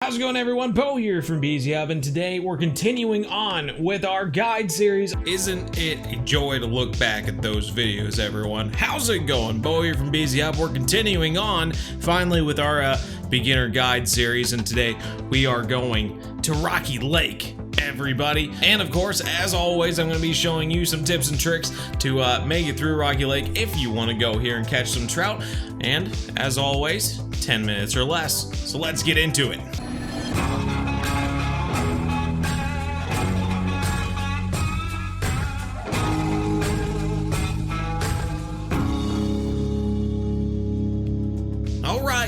How's it going, everyone? Bo here from bzhub, and today we're continuing on with our guide series. Isn't it a joy to look back at those videos, everyone? How's it going? Bo here from bzhub. We're continuing on finally with our beginner guide series, and today we are going to Rocky Lake, everybody. And of course, as always, I'm going to be showing you some tips and tricks to make it through Rocky Lake if you want to go here and catch some trout. And as always, 10 minutes or less. So let's get into it.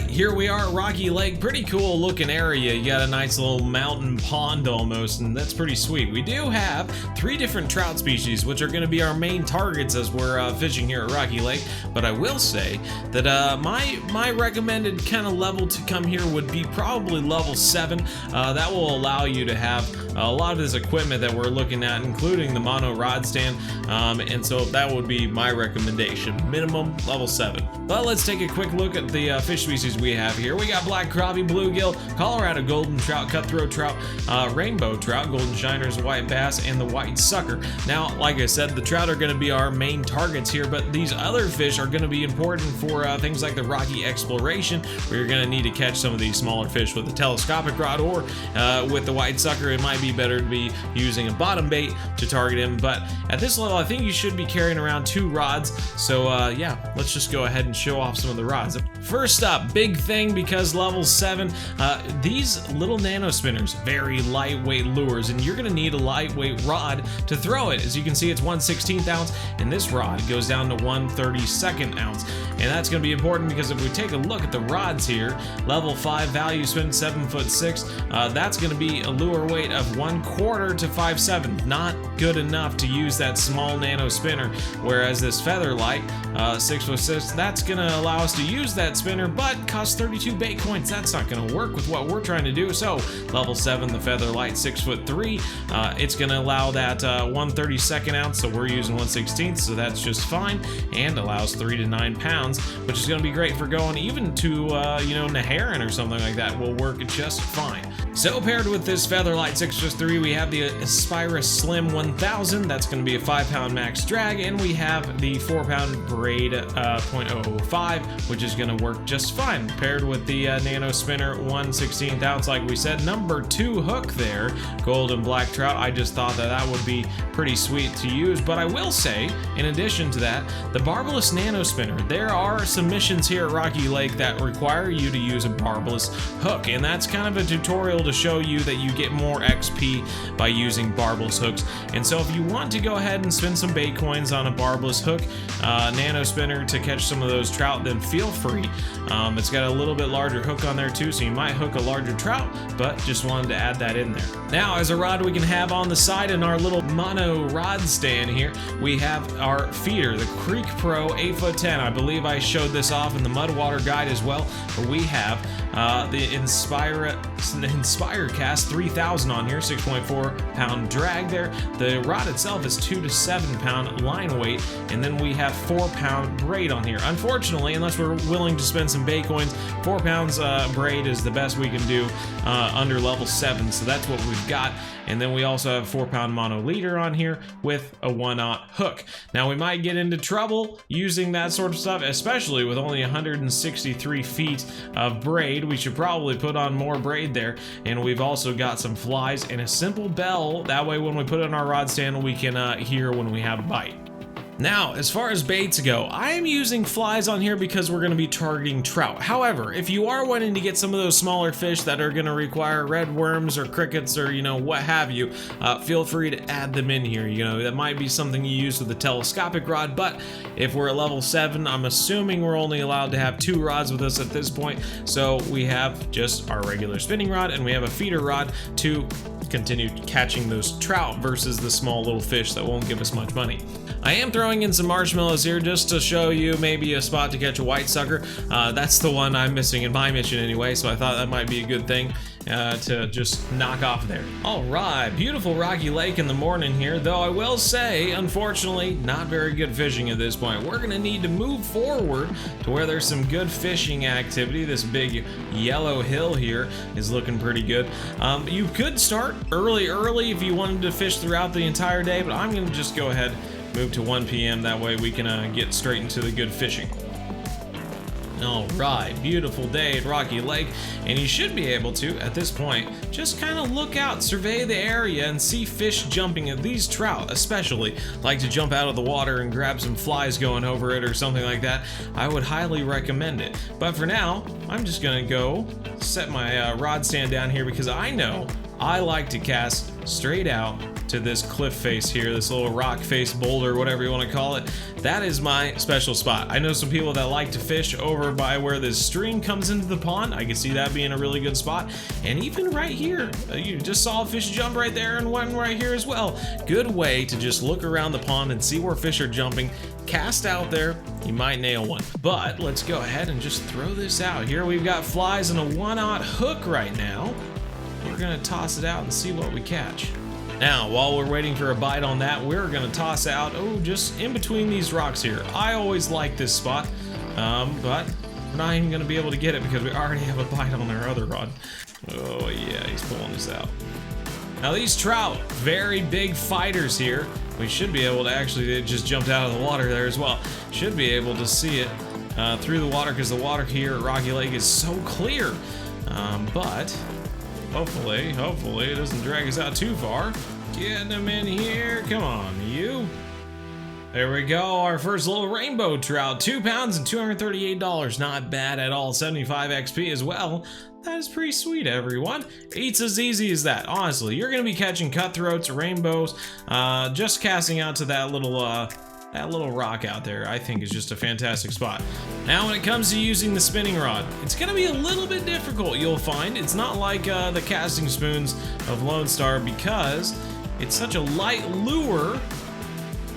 Here we are at Rocky Lake. Pretty cool looking area. You got a nice little mountain pond almost, and that's pretty sweet. We do have 3 different trout species, which are going to be our main targets as we're fishing here at Rocky Lake. But I will say that my recommended kind of level to come here would be probably level 7. That will allow you to have a lot of this equipment that we're looking at, including the mono rod stand, and so that would be my recommendation. Minimum level 7. But let's take a quick look at the fish species we have here. We got black crappie, bluegill, Colorado Golden Trout, Cutthroat Trout, rainbow trout, golden shiners, white bass, and the white sucker. Now, like I said, the trout are going to be our main targets here, but these other fish are going to be important for things like the Rocky exploration, where you're going to need to catch some of these smaller fish with a telescopic rod, or with the white sucker, it might be better to be using a bottom bait to target him. But at this level, I think you should be carrying around 2 rods. So yeah, let's just go ahead and show off some of the rods. First up, big thing, because level 7, these little nano spinners, very lightweight lures, and you're going to need a lightweight rod to throw it. As you can see, it's 1/16 ounce, and this rod goes down to 1/32 ounce. And that's going to be important because if we take a look at the rods here, level 5 value spin 7'6", that's going to be a lure weight of 1/4 to 5/7. Not good enough to use that small nano spinner, whereas this Featherlight 6'6", that's going to allow us to use that spinner, but costs 32 bait coins. That's not going to work with what we're trying to do. So level 7, the Featherlight 6'3", it's going to allow that 1/32 ounce, so we're using 1/16, so that's just fine, and allows 3 to 9 pounds, which is going to be great for going even to you know, Neherin or something like that. Will work just fine. So paired with this Featherlight 6'3", we have the Aspira Slim 1000. That's going to be a 5-pound max drag, and we have the 4-pound braid 0.005, which is going to work just fine. Paired with the nano spinner 1/16 ounce, like we said, number 2 hook there, golden black trout. I just thought that that would be pretty sweet to use. But I will say, in addition to that, the barbless nano spinner, there are some missions here at Rocky Lake that require you to use a barbless hook, and that's kind of a tutorial to show you that you get more XP by using barbless hooks. And so if you want to go ahead and spend some bait coins on a barbless hook nano spinner to catch some of those trout, then feel free. It's got a little bit larger hook on there too, so you might hook a larger trout, but just wanted to add that in there. Now, as a rod we can have on the side in our little mono rod stand here, we have our feeder, the Creek Pro 8'10". I believe I showed this off in the Mudwater guide as well, where we have the Inspire Cast 3000 on here, 6.4 pound drag there. The rod itself is 2 to 7 pound line weight, and then we have 4 pound braid on here. Unfortunately, unless we're willing to spend some bait coins, 4 pounds braid is the best we can do under level 7, so that's what we've got. And then we also have 4-pound mono leader on here with a 1/0 hook. Now, we might get into trouble using that sort of stuff, especially with only 163 feet of braid. We should probably put on more braid there. And we've also got some flies and a simple bell. That way, when we put it on our rod stand, we can hear when we have a bite. Now, as far as baits go, I am using flies on here because we're going to be targeting trout. However, if you are wanting to get some of those smaller fish that are going to require red worms or crickets or, you know, what have you, feel free to add them in here. You know, that might be something you use with a telescopic rod, but if we're at level 7, I'm assuming we're only allowed to have 2 rods with us at this point. So we have just our regular spinning rod, and we have a feeder rod to continue catching those trout versus the small little fish that won't give us much money. I am throwing in some marshmallows here just to show you maybe a spot to catch a white sucker. That's the one I'm missing in my mission anyway, so I thought that might be a good thing. to just knock off there. All right, beautiful rocky lake in the morning here, though I will say, unfortunately, not very good fishing at this point. We're gonna need to move forward to where there's some good fishing activity. This big yellow hill here is looking pretty good. You could start early if you wanted to fish throughout the entire day, but I'm gonna just go ahead, move to 1 p.m. That way we can get straight into the good fishing. All right, beautiful day at Rocky Lake, and you should be able to, at this point, just kind of look out, survey the area, and see fish jumping. And these trout, especially, like to jump out of the water and grab some flies going over it or something like that. I would highly recommend it. But for now, I'm just gonna go set my rod stand down here because I know I like to cast straight out to this cliff face here, this little rock face boulder, whatever you want to call it. That is my special spot. I know some people that like to fish over by where this stream comes into the pond. I can see that being a really good spot. And even right here, you just saw a fish jump right there and one right here as well. Good way to just look around the pond and see where fish are jumping. Cast out there, you might nail one. But let's go ahead and just throw this out. Here we've got flies and a 1/0 hook right now. We're gonna toss it out and see what we catch. Now, while we're waiting for a bite on that, we're gonna toss out, just in between these rocks here. I always like this spot, but we're not even gonna be able to get it because we already have a bite on our other rod. Oh yeah, he's pulling this out. Now these trout, very big fighters here. We should be able to actually, it just jumped out of the water there as well. Should be able to see it through the water because the water here at Rocky Lake is so clear. But hopefully it doesn't drag us out too far. Getting them in here, come on, you. There we go, our first little rainbow trout, 2 pounds and $238. Not bad at all, 75 XP as well. That is pretty sweet, everyone. It's as easy as that, honestly. You're gonna be catching cutthroats, rainbows, just casting out to that little rock out there, I think, is just a fantastic spot. Now, when it comes to using the spinning rod, it's gonna be a little bit difficult, you'll find. It's not like the casting spoons of Lone Star because it's such a light lure.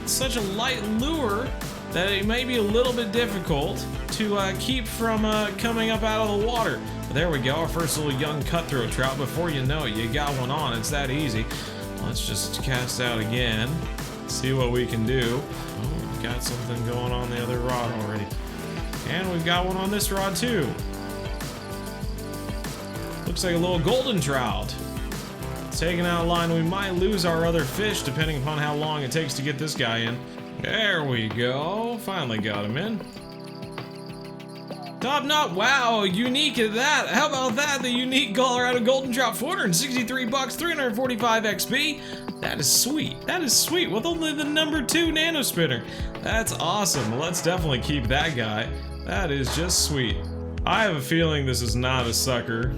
It's such a light lure that it may be a little bit difficult to keep from coming up out of the water. But there we go, our first little young cutthroat trout. Before you know it, you got one on. It's that easy. Let's just cast out again. See what we can do. Oh, we've got something going on the other rod already. And we've got one on this rod too. Looks like a little golden trout. Taking out a line, we might lose our other fish depending upon how long it takes to get this guy in. There we go. Finally got him in. Top knot, wow, unique at that. How about that? The unique Colorado Golden Trout, 463 bucks, 345 XP. That is sweet. That is sweet with only the #2 nano spinner. That's awesome. Let's definitely keep that guy. That is just sweet. I have a feeling this is not a sucker.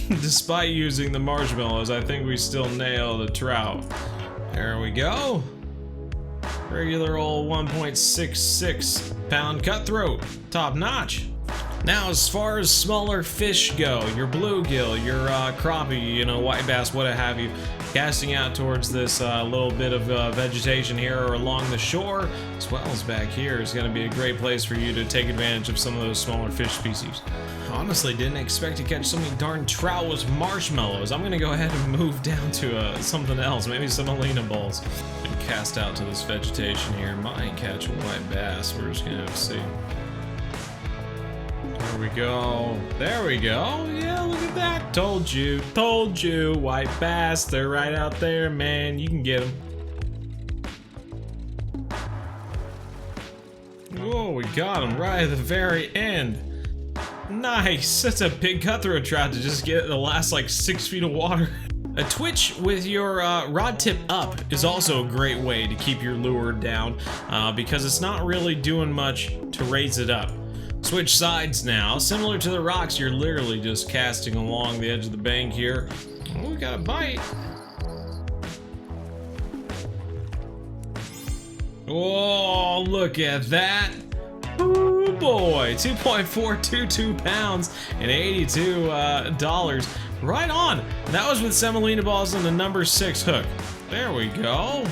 Despite using the marshmallows, I think we still nail the trout. There we go. Regular old 1.66 pound cutthroat, top notch. Now, as far as smaller fish go, your bluegill, your crappie, white bass, what have you, casting out towards this little bit of vegetation here or along the shore, as well as back here, is going to be a great place for you to take advantage of some of those smaller fish species. Honestly, didn't expect to catch so many darn trout with marshmallows. I'm going to go ahead and move down to something else, maybe some Alina balls. And cast out to this vegetation here. Might catch a white bass. We're just going to have to see. There we go. There we go. Yeah, look at that. Told you. White bass. They're right out there, man. You can get them. Whoa, we got them right at the very end. Nice. That's a big cutthroat trout to just get the last like 6 feet of water. A twitch with your rod tip up is also a great way to keep your lure down because it's not really doing much to raise it up. Switch sides now. Similar to the rocks, you're literally just casting along the edge of the bank here. Oh, we got a bite. Oh, look at that. Oh boy, 2.422 pounds and $82. Right on. That was with semolina balls and the #6 hook. There we go.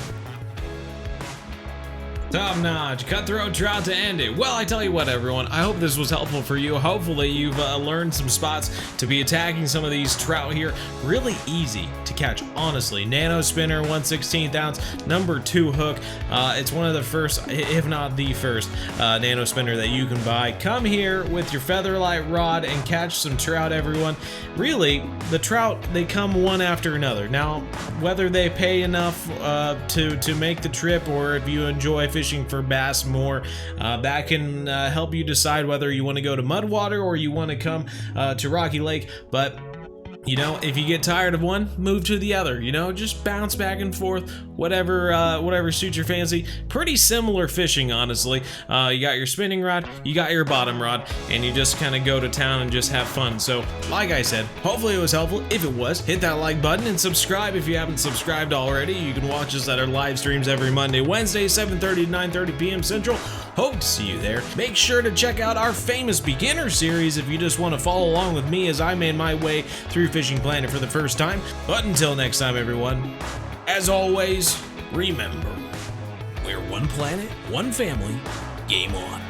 Top notch, cutthroat trout to end it. Well, I tell you what, everyone, I hope this was helpful for you. Hopefully you've learned some spots to be attacking some of these trout here. Really easy to catch, honestly. Nano spinner, 1/16 ounce, number 2 hook. It's one of the first, if not the first, nano spinner that you can buy. Come here with your featherlight rod and catch some trout, everyone. Really, the trout, they come one after another. Now, whether they pay enough to make the trip, or if you enjoy fishing for bass more, that can help you decide whether you want to go to Mudwater or you want to come to Rocky Lake. But you know, if you get tired of one, move to the other. You know, just bounce back and forth, whatever suits your fancy. Pretty similar fishing, honestly. You got your spinning rod, you got your bottom rod, and you just kind of go to town and just have fun. So, like I said, hopefully it was helpful. If it was, hit that like button and subscribe if you haven't subscribed already. You can watch us at our live streams every Monday, Wednesday, 7:30 to 9:30 p.m. Central. Hope to see you there. Make sure to check out our famous beginner series if you just want to follow along with me as I made my way through Fishing Planet for the first time. But until next time, everyone, as always, remember, we're one planet, one family, game on.